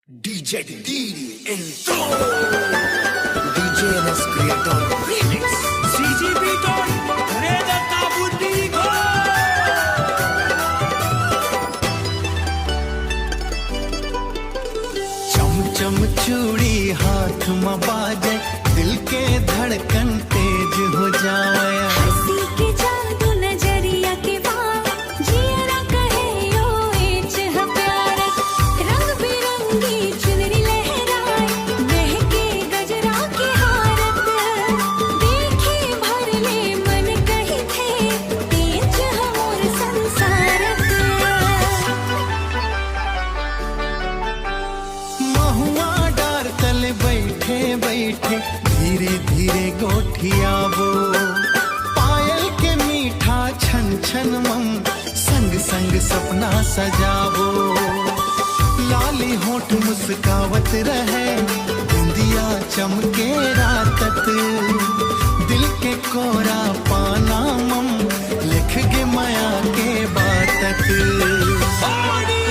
DJ Didi intro. DJ NS Creator Remix. CG Beaton, Reza Tabudigo. चम चम चूड़ी हाथ में बाजे, दिल के धड़कन तेज हो जाए। हंसी के जादू नजरिया के बात, जियरा कहे यो एच है प्यार। रंग बिरंगी चुनरी लहराए, महके गजरा की हारत। देखे भर ले मन कही थे, तेज हमोर संसारत। महुआ डार तले बैठे बैठे धीरे धीरे गोठियाबो। पायल के मीठा छन छन मम संग संग सपना सजाबो। लाली होठ मुस्कावत रहे, बिंदिया चमके रातत। दिल के कोरा पाना मम लिख गे माया के बातत। Body